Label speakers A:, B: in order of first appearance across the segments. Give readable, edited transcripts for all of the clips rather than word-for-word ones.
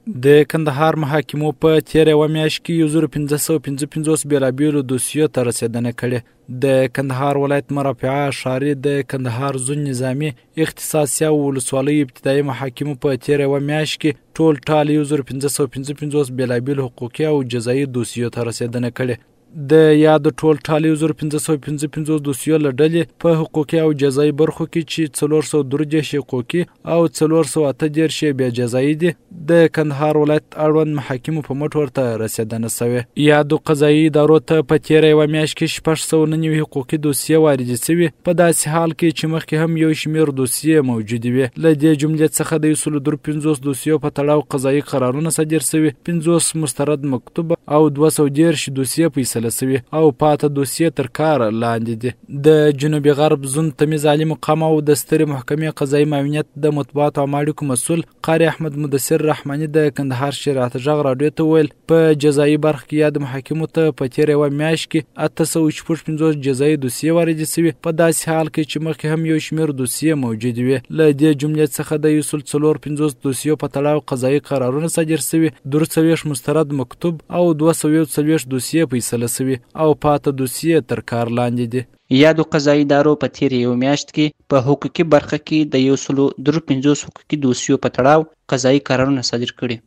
A: د کندهار محاکمو په تېره یوه میاشت کې 1555 بېلابېلو دوسیو ته رسېدنه کړې. د کندهار ولایت مرافعه ښاري د کندهار زون نظامي اختصاصي او ولسوالیو ابتدایي محاکمو په تېره یوه میاشت کې ټول ټال 1555 بېلابېلو حقوقي او جزایي دوسیو ته رسېدنه کړې. د یادو ټول ټال 1555 دوسیو له ډلې په حقوقي او جزایي برخو کې چې 433 حقوقي او 438 بیا جزایي دي، د کندهار ولایت اړوند محاکمو په مټ ورته رسېدنه سوې. یادو قضایي ادارو ته په تېره یوه میاشت کې 699 حقوقي دوسیې واردې سوي، په داسې حال کې چې مخکې هم یو شمېر دوسیې موجودې وې. له دې جملې څخه د 153 دوسیو په تړاو قضایي قرارونه صادر سوي، 50 مسترد مکتوب او 213 دوسیې فیصله سوي او پاته دوسیې تر کار لاندې دي. د جنوبي غرب زون تمیز عالي مقام او د سترې محکمې قضایي معاونیت د مطبوعاتو او اړیکو مسؤل قاري احمد مدثر رحماني د کندهار شریعت غږ راډیو ته ویل، په جزایي برخه کې یاد محاکمو ته په تېره یوه میاشت کې 845 جزایي دوسیې واردې سوي، په داسې حال کې چې مخکې هم یو شمېر دوسیې موجودې وې. له دې جملې څخه د 145 دوسیو په تړاو قضایي قرارونه صادر سوي، 43 مسترد مکتوب او 240 دوسیې فیصله سوي او پاته دوسیې تر کار لاندې دي.
B: یادو قضایي ادارو په تېرې یوه میاشت کې په حقوقي برخه کې د 153 حقوقي دوسیو په تړاو قضایي قرارونه صادر کړي،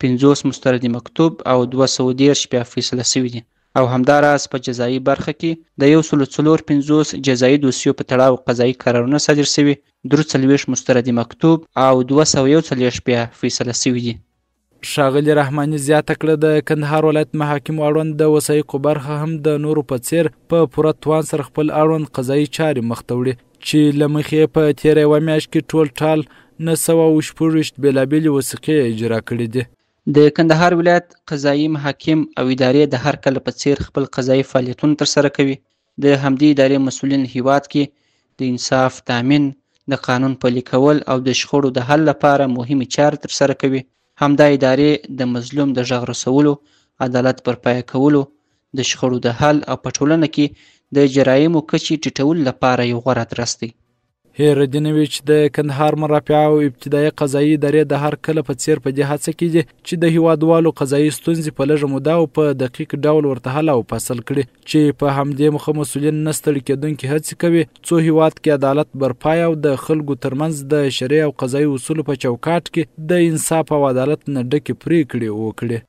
B: 50 مسترد مکتوب او 213 بیا فیصله سوي دي، او همداراز په جزایي برخه کې د 145 جزایي دوسیو په تړاو قضایي قرارونه صادر سوي، 43 مسترد مکتوب او 241 بیا فیصله سوي دي.
A: ښاغلي رحماني زیاته کړه، د کندهار ولایت محاکمو اړوند د وثایقو برخه هم د نورو په څېر په پوره توان سره خپل اړوند قضایي چارې مخته وړي، چې له مخې په تېره یوه میاشت کې ټول ټال 916 بېلابېلې وثیقې اجرا کړي دي.
B: د کندهار ولایت قضایي محاکم او ادارې د هر کله په څېر خپل قضایي فعالیتونه ترسره کوي. د همدې ادارې مسؤلین هیواد کې د انصاف تامین، د قانون پلي کول او د شخړو د حل لپاره مهمې چارې ترسره کوي. همدا ادارې د مظلوم د غږ رسولو، عدالت برپایه کولو، د شخړو د حل او په ټولنه کې د جرایمو کچې ټیټولو لپاره یو غوره ادرس دی.
A: هیر دې نه وي چې د کندهار مرافعه او ابتدایي قضایي ادارې د هر کله په څېر په دې هڅه کې دي چې د هیوادوالو قضایي ستونزې په لږه موده او په دقیق ډول ورته حل او فصل کړي، چې په همدې موخه مسؤلین نه ستړي کېدونکي هڅې کوي څو هیواد کې عدالت برپایه او د خلکو ترمنځ د شرعي او قضایي اصولو په چوکاټ کې د انصاف او عدالت نه ډکې پرېکړې وکړي.